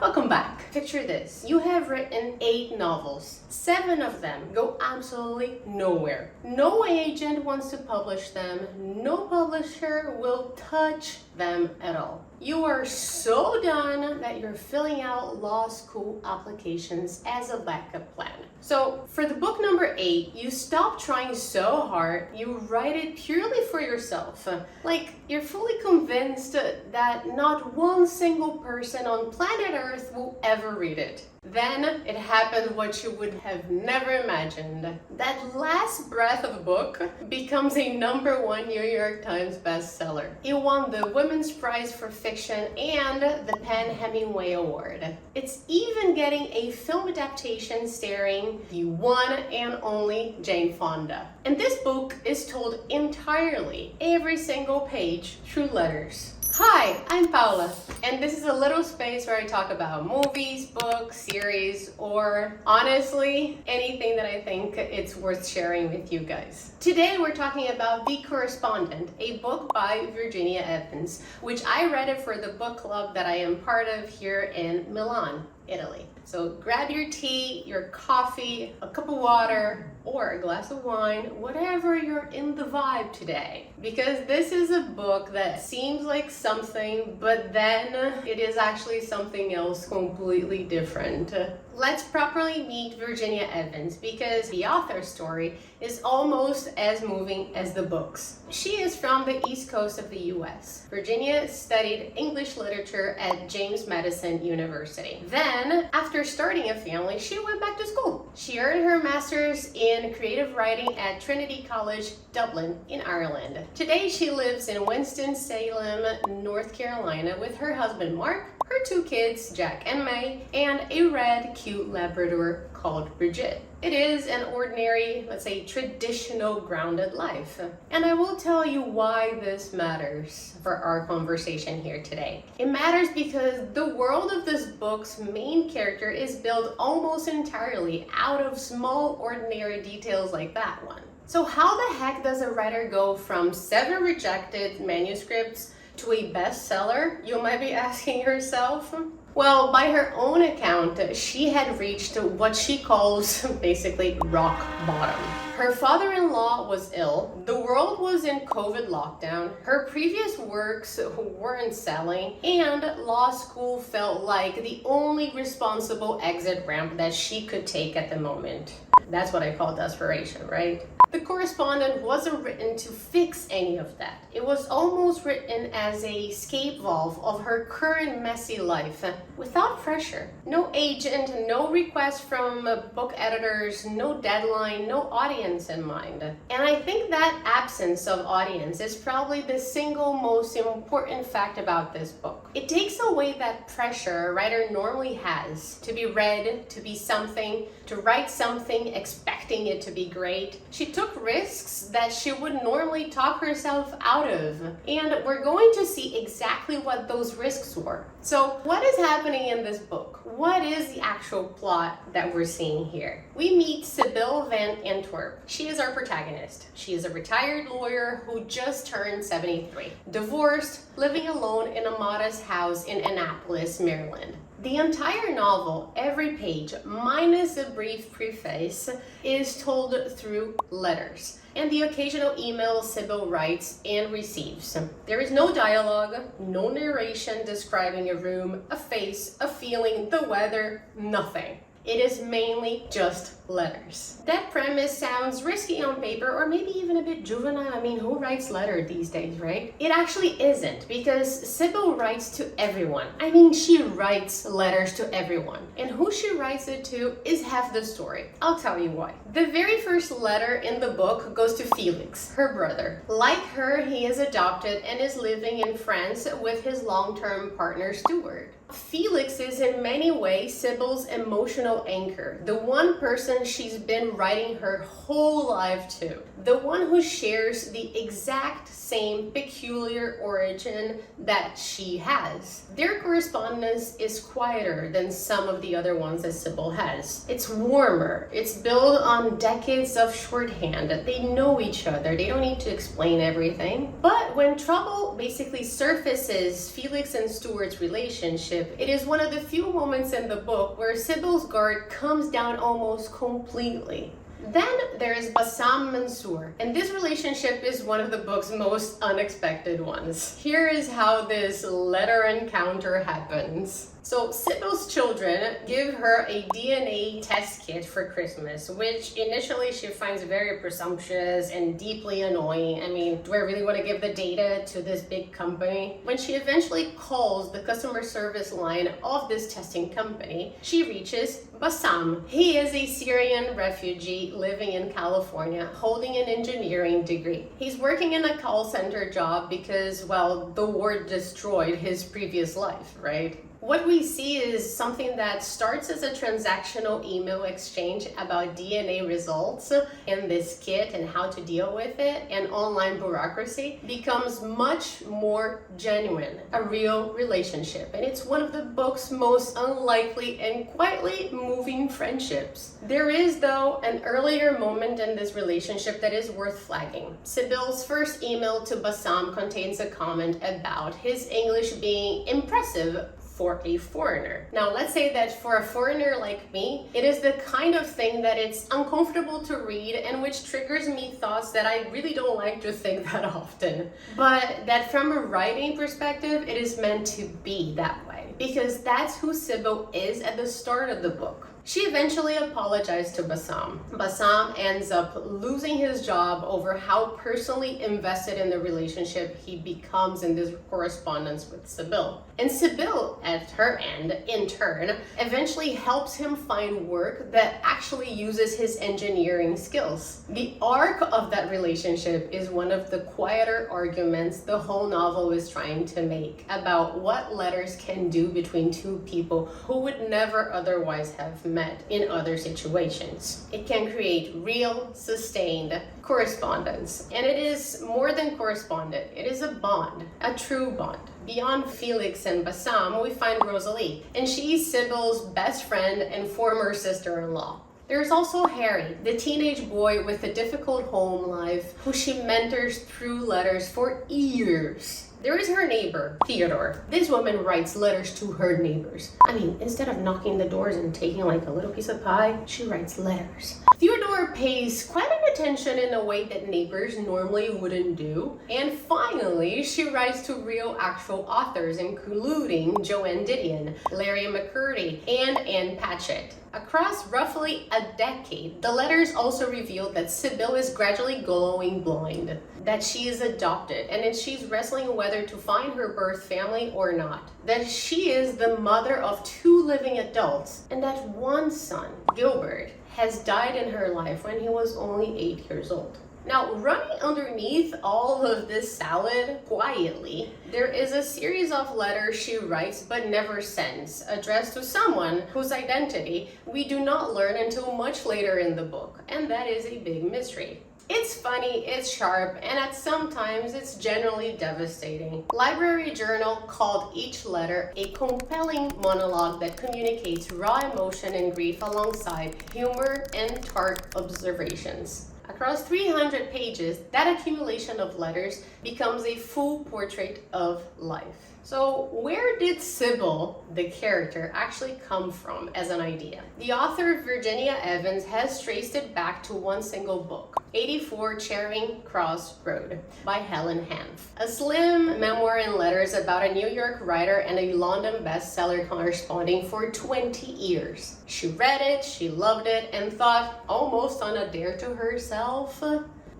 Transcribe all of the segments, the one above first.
welcome back. Picture this. You have written 8 novels. 7 of them go absolutely nowhere. No agent wants to publish them. No publisher will touch them at all. You are so done that you're filling out law school applications as a backup plan. So for the book number 8, you stop trying so hard, you write it purely for yourself. Like you're fully convinced that not one single person on planet Earth will ever read it. Then it happened what you would have never imagined. That last breath of a book becomes a #1 New York Times bestseller. It won the Women's Prize for Fiction and the Penn Hemingway Award. It's even getting a film adaptation starring the one and only Jane Fonda. And this book is told entirely, every single page, through letters. Hi, I'm Paula, and this is a little space where I talk about movies, books, series, or honestly, anything that I think it's worth sharing with you guys. Today we're talking about The Correspondent, a book by Virginia Evans, which I read it for the book club that I am part of here in Milan, Italy. So grab your tea, your coffee, a cup of water, or a glass of wine, whatever you're in the vibe today. Because this is a book that seems like something, but then it is actually something else completely different. Let's properly meet Virginia Evans because the author's story is almost as moving as the book's. She is from the East Coast of the US. Virginia studied English literature at James Madison University. Then, after starting a family, she went back to school. She earned her master's in creative writing at Trinity College, Dublin, in Ireland. Today, she lives in Winston-Salem, North Carolina with her husband Mark, her 2 kids, Jack and May, and a red, cute Labrador called Bridget. It is an ordinary, let's say, traditional, grounded life. And I will tell you why this matters for our conversation here today. It matters because the world of this book's main character is built almost entirely out of small, ordinary details like that one. So how the heck does a writer go from 7 rejected manuscripts to a bestseller, you might be asking yourself? Well, by her own account, she had reached what she calls basically rock bottom. Her father-in-law was ill, the world was in COVID lockdown, her previous works weren't selling, and law school felt like the only responsible exit ramp that she could take at the moment. That's what I call desperation, right? The Correspondent wasn't written to fix any of that. It was almost written as a escape valve of her current messy life, without pressure. No agent, no request from book editors, no deadline, no audience in mind. And I think that absence of audience is probably the single most important fact about this book. It takes away that pressure a writer normally has to be read, to be something, to write something expecting it to be great. She took risks that she would normally talk herself out of, and we're going to see exactly what those risks were. So what is happening in this book? What is the actual plot that we're seeing here? We meet Sybil Van Antwerp. She is our protagonist. She is a retired lawyer who just turned 73, divorced, living alone in a modest house in Annapolis, Maryland. The entire novel, every page, minus a brief preface, is told through letters and the occasional email Sybil writes and receives. There is no dialogue, no narration describing a room, a face, a feeling, the weather, nothing. It is mainly just letters. That premise sounds risky on paper or maybe even a bit juvenile. I mean, who writes letters these days, right? It actually isn't, because Sybil writes to everyone. I mean, she writes letters to everyone. And who she writes it to is half the story. I'll tell you why. The very first letter in the book goes to Felix, her brother. Like her, he is adopted and is living in France with his long-term partner, Stuart. Felix is in many ways Sybil's emotional anchor, the one person she's been writing her whole life to, the one who shares the exact same peculiar origin that she has. Their correspondence is quieter than some of the other ones that Sybil has. It's warmer, it's built on decades of shorthand. They know each other, they don't need to explain everything. But when trouble basically surfaces Felix and Stuart's relationship, relationship, it is one of the few moments in the book where Sybil's guard comes down almost completely. Then there is Bassam Mansour, and this relationship is one of the book's most unexpected ones. Here is how this letter encounter happens. So Sybil's children give her a DNA test kit for Christmas, which initially she finds very presumptuous and deeply annoying. I mean, do I really want to give the data to this big company? When she eventually calls the customer service line of this testing company, she reaches Bassam. He is a Syrian refugee living in California, holding an engineering degree. He's working in a call center job because, well, the war destroyed his previous life, right? What we see is something that starts as a transactional email exchange about DNA results in this kit and how to deal with it, and online bureaucracy becomes much more genuine, a real relationship. And it's one of the book's most unlikely and quietly moving friendships. There is, though, an earlier moment in this relationship that is worth flagging. Sybil's first email to Bassam contains a comment about his English being impressive for a foreigner. Now, let's say that for a foreigner like me, it is the kind of thing that it's uncomfortable to read and which triggers me thoughts that I really don't like to think that often. But that from a writing perspective, it is meant to be that way, because that's who Sybil is at the start of the book. She eventually apologized to Bassam. Bassam ends up losing his job over how personally invested in the relationship he becomes in this correspondence with Sybil. And Sybil, at her end, in turn, eventually helps him find work that actually uses his engineering skills. The arc of that relationship is one of the quieter arguments the whole novel is trying to make about what letters can do between two people who would never otherwise have met in other situations. It can create real, sustained correspondence. And it is more than correspondent. It is a bond, a true bond. Beyond Felix and Bassam, we find Rosalie, and she's Sybil's best friend and former sister-in-law. There's also Harry, the teenage boy with a difficult home life who she mentors through letters for years. There is her neighbor, Theodore. This woman writes letters to her neighbors. I mean, instead of knocking the doors and taking like a little piece of pie, she writes letters. Theodore pays quite an attention in a way that neighbors normally wouldn't do. And finally, she writes to real actual authors, including Joanne Didion, Larry McCurdy, and Ann Patchett. Across roughly a decade, the letters also revealed that Sybil is gradually going blind, that she is adopted, and that she's wrestling whether to find her birth family or not, that she is the mother of 2 living adults, and that one son, Gilbert, has died in her life when he was only 8 years old. Now, running underneath all of this salad quietly, there is a series of letters she writes but never sends, addressed to someone whose identity we do not learn until much later in the book, and that is a big mystery. It's funny, it's sharp, and at sometimes it's generally devastating. Library Journal called each letter a compelling monologue that communicates raw emotion and grief alongside humor and tart observations. Across 300 pages, that accumulation of letters becomes a full portrait of life. So where did Sybil, the character, actually come from as an idea? The author Virginia Evans has traced it back to one single book, 84 Charing Cross Road by Helen Hanff, a slim memoir in letters about a New York writer and a London bestseller corresponding for 20 years. She read it, she loved it, and thought, almost on a dare to herself,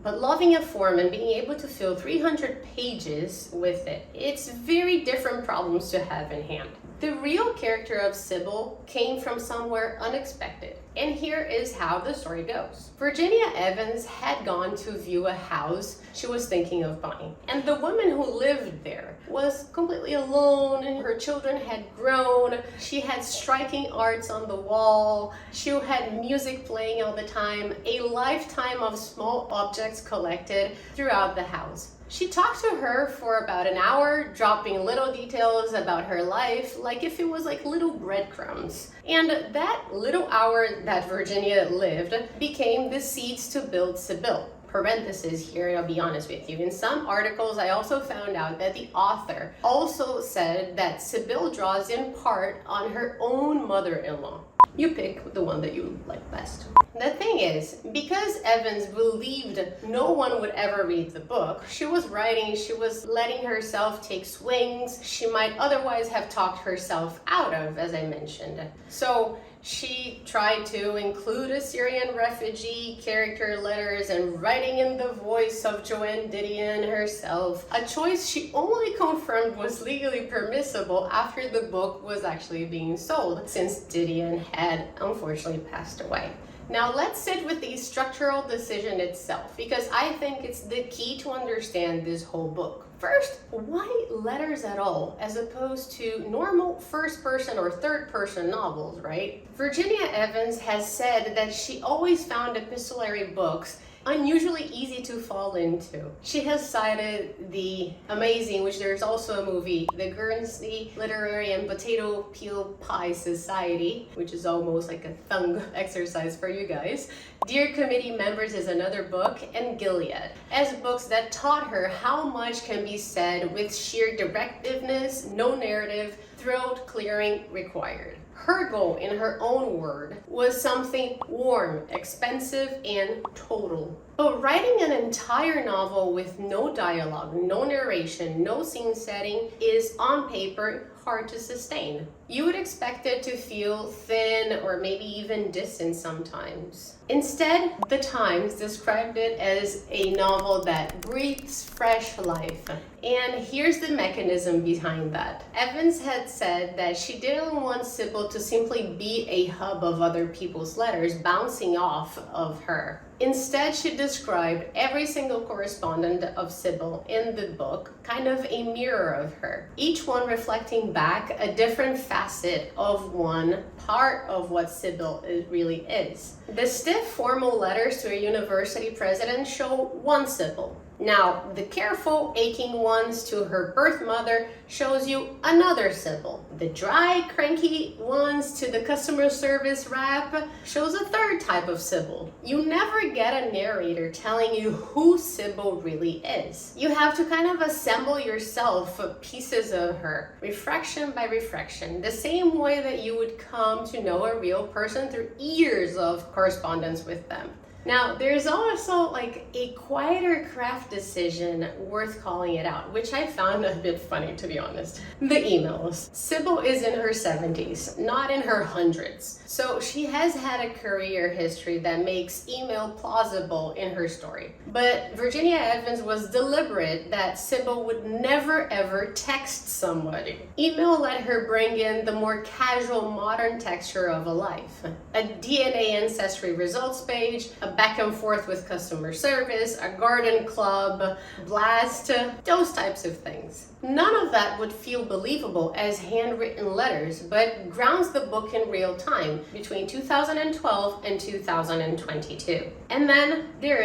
but loving a form and being able to fill 300 pages with it, it's very different problems to have in hand. The real character of Sybil came from somewhere unexpected, and here is how the story goes. Virginia Evans had gone to view a house she was thinking of buying, and the woman who lived there was completely alone, and her children had grown. She had striking arts on the wall, she had music playing all the time, a lifetime of small objects collected throughout the house. She talked to her for about an hour, dropping little details about her life, like if it was like little breadcrumbs. And that little hour that Virginia lived became the seeds to build Sybil. parenthesis here, and I'll be honest with you. In some articles, I also found out that the author also said that Sybil draws in part on her own mother-in-law. You pick the one that you like best. The thing is, because Evans believed no one would ever read the book, she was letting herself take swings she might otherwise have talked herself out of, as I mentioned. So she tried to include a Syrian refugee character letters and writing in the voice of Joanne Didion herself, a choice she only confirmed was legally permissible after the book was actually being sold, since Didion had unfortunately passed away. Now let's sit with the structural decision itself, because I think it's the key to understand this whole book. First, why letters at all, as opposed to normal first-person or third-person novels, right? Virginia Evans has said that she always found epistolary books unusually easy to fall into. She has cited the amazing, which there's also a movie, the Guernsey Literary and Potato Peel Pie Society, which is almost like a tongue exercise for you guys. Dear Committee Members is another book, and Gilead, as books that taught her how much can be said with sheer directiveness, no narrative, throat clearing required. Her goal, in her own word, was something warm, expensive, and total. But writing an entire novel with no dialogue, no narration, no scene setting is, on paper, hard to sustain. You would expect it to feel thin or maybe even distant sometimes. Instead, the Times described it as a novel that breathes fresh life. And here's the mechanism behind that. Evans had said that she didn't want Sybil to simply be a hub of other people's letters bouncing off of her. Instead, she described every single correspondent of Sybil in the book kind of a mirror of her, each one reflecting back a different facet of one part of what Sybil really is. The stiff formal letters to a university president show one Sybil. Now, the careful, aching ones to her birth mother shows you another Sybil. The dry, cranky ones to the customer service rep shows a third type of Sybil. You never get a narrator telling you who Sybil really is. You have to kind of assemble yourself pieces of her, refraction by refraction, the same way that you would come to know a real person through years of correspondence with them. Now, there's also like a quieter craft decision worth calling it out, which I found a bit funny, to be honest. The emails. Sybil is in her 70s, not in her hundreds. So she has had a career history that makes email plausible in her story. But Virginia Evans was deliberate that Sybil would never ever text somebody. Email let her bring in the more casual modern texture of a life. A DNA ancestry results page, a back and forth with customer service, a garden club, blast, those types of things. None of that would feel believable as handwritten letters, but grounds the book in real time between 2012 and 2022. And then there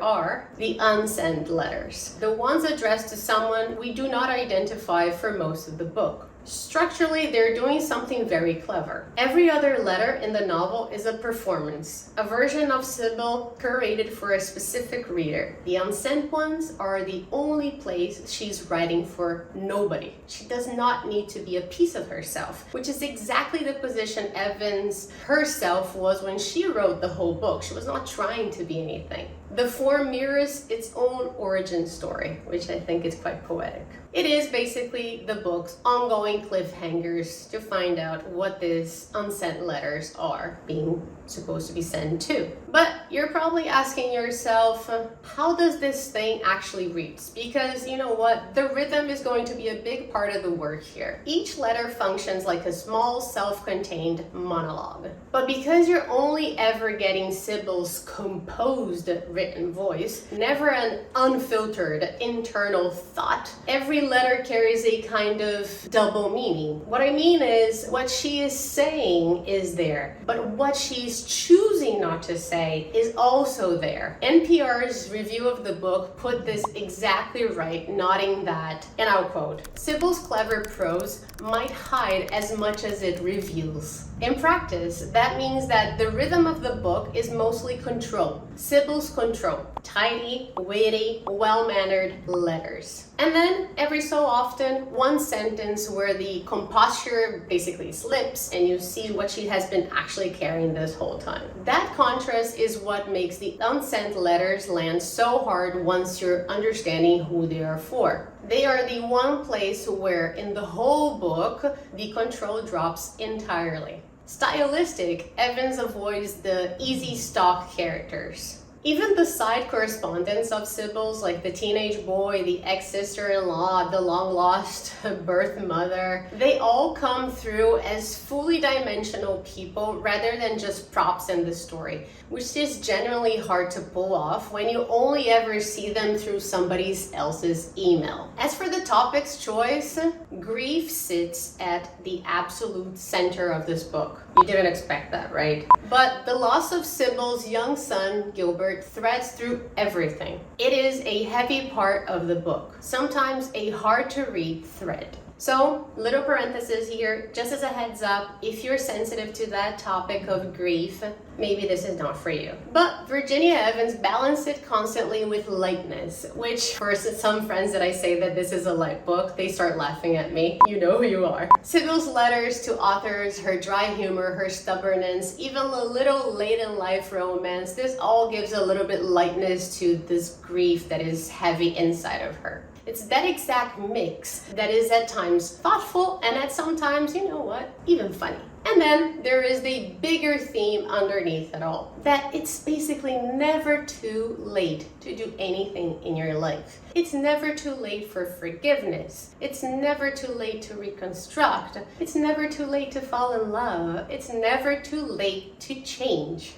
are the unsent letters, the ones addressed to someone we do not identify for most of the book. Structurally, they're doing something very clever. Every other letter in the novel is a performance, a version of Sybil curated for a specific reader. The unsent ones are the only place she's writing for nobody. She does not need to be a piece of herself, which is exactly the position Evans herself was when she wrote the whole book. She was not trying to be anything. The form mirrors its own origin story, which I think is quite poetic. It is basically the book's ongoing cliffhangers to find out what these unsent letters are being supposed to be sent to. But you're probably asking yourself, how does this thing actually read? Because you know what? The rhythm is going to be a big part of the work here. Each letter functions like a small self-contained monologue. But because you're only ever getting Sybil's composed written voice, never an unfiltered internal thought, every letter carries a kind of double meaning. What I mean is, what she is saying is there, but what she's choosing choosing not to say is also there. NPR's review of the book put this exactly right, noting that, and I'll quote, "Sybil's clever prose might hide as much as it reveals." In practice, that means that the rhythm of the book is mostly control. Sybil's control. Tidy, witty, well-mannered letters. And then, every so often, one sentence where the composure basically slips and you see what she has been actually carrying this whole time. That contrast is what makes the unsent letters land so hard once you're understanding who they are for. They are the one place where, in the whole book, the control drops entirely. Stylistic, Evans avoids the easy stock characters. Even the side correspondents of Sybil's, like the teenage boy, the ex-sister-in-law, the long-lost birth mother, they all come through as fully dimensional people rather than just props in the story, which is generally hard to pull off when you only ever see them through somebody else's email. As for the topic's choice, grief sits at the absolute center of this book. You didn't expect that, right? But the loss of Sybil's young son, Gilbert, threads through everything. It is a heavy part of the book, sometimes a hard-to-read thread. So, little parenthesis here, just as a heads up, if you're sensitive to that topic of grief, maybe this is not for you. But Virginia Evans balanced it constantly with lightness, which for some friends that I say that this is a light book, they start laughing at me. You know who you are. Sybil's letters to authors, her dry humor, her stubbornness, even a little late-in-life romance, this all gives a little bit lightness to this grief that is heavy inside of her. It's that exact mix that is at times thoughtful and at sometimes, you know what, even funny. And then there is the bigger theme underneath it all, that it's basically never too late to do anything in your life. It's never too late for forgiveness. It's never too late to reconstruct. It's never too late to fall in love. It's never too late to change.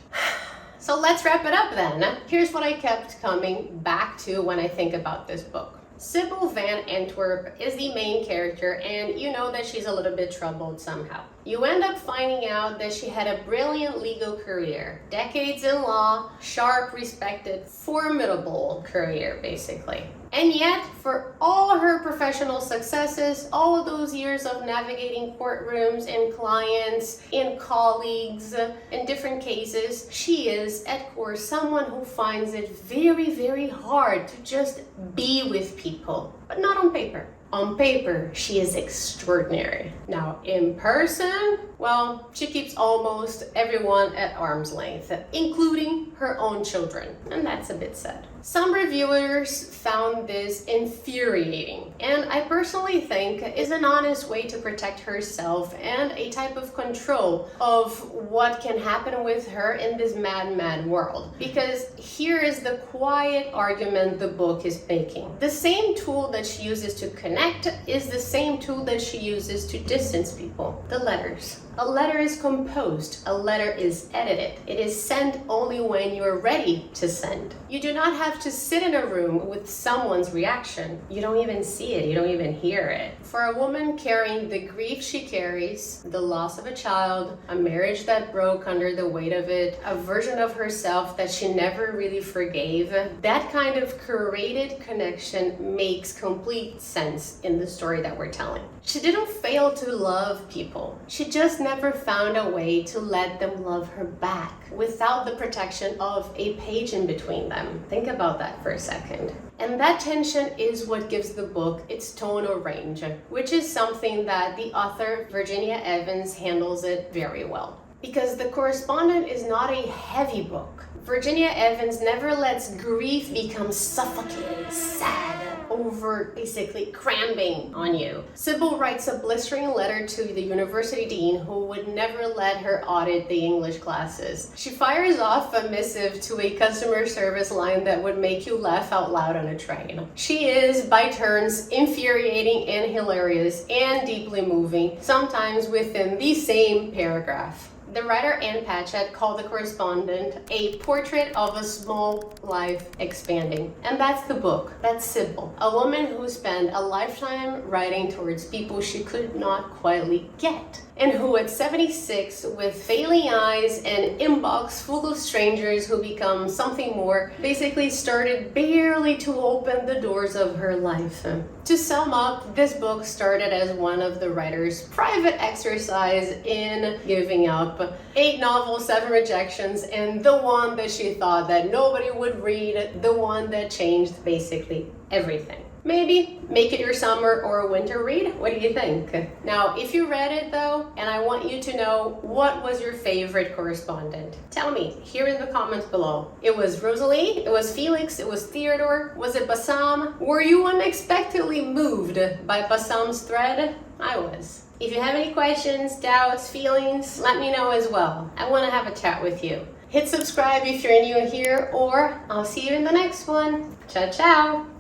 So let's wrap it up then. Here's what I kept coming back to when I think about this book. Sybil Van Antwerp is the main character, and you know that she's a little bit troubled somehow. You end up finding out that she had a brilliant legal career, decades in law, sharp, respected, formidable career, basically. And yet, for all her professional successes, all of those years of navigating courtrooms and clients and colleagues in different cases, she is, at core, someone who finds it very, very hard to just be with people, but not on paper. On paper, she is extraordinary. Now, in person, well, she keeps almost everyone at arm's length, including her own children, and that's a bit sad. Some reviewers found this infuriating, and I personally think is an honest way to protect herself and a type of control of what can happen with her in this mad world. Because here is the quiet argument the book is making. The same tool that she uses to connect is the same tool that she uses to distance people, the letters. A letter is composed, a letter is edited. It is sent only when you're ready to send. You do not have to sit in a room with someone's reaction. You don't even see it, you don't even hear it. For a woman carrying the grief she carries, the loss of a child, a marriage that broke under the weight of it, a version of herself that she never really forgave, that kind of curated connection makes complete sense in the story that we're telling. She didn't fail to love people. She just never found a way to let them love her back without the protection of a page in between them. Think about that for a second. And that tension is what gives the book its tonal range, which is something that the author Virginia Evans handles it very well. Because The Correspondent is not a heavy book. Virginia Evans never lets grief become suffocating, sad, over basically cramping on you. Sybil writes a blistering letter to the university dean who would never let her audit the English classes. She fires off a missive to a customer service line that would make you laugh out loud on a train. She is, by turns, infuriating and hilarious and deeply moving, sometimes within the same paragraph. The writer Anne Patchett called The Correspondent a portrait of a small life expanding. And that's the book. That's Sybil, a woman who spent a lifetime writing towards people she could not quietly get, and who at 76, with failing eyes and inbox full of strangers who become something more, basically started barely to open the doors of her life. To sum up, this book started as one of the writer's private exercise in giving up 8 novels, 7 rejections, and the one that she thought that nobody would read, the one that changed basically everything. Maybe make it your summer or winter read. What do you think? Now, if you read it though, and I want you to know, what was your favorite correspondent? Tell me here in the comments below. It was Rosalie, it was Felix, it was Theodore, was it Bassam? Were you unexpectedly moved by Bassam's thread? I was. If you have any questions, doubts, feelings, let me know as well. I want to have a chat with you. Hit subscribe if you're new here, or I'll see you in the next one. Ciao, ciao.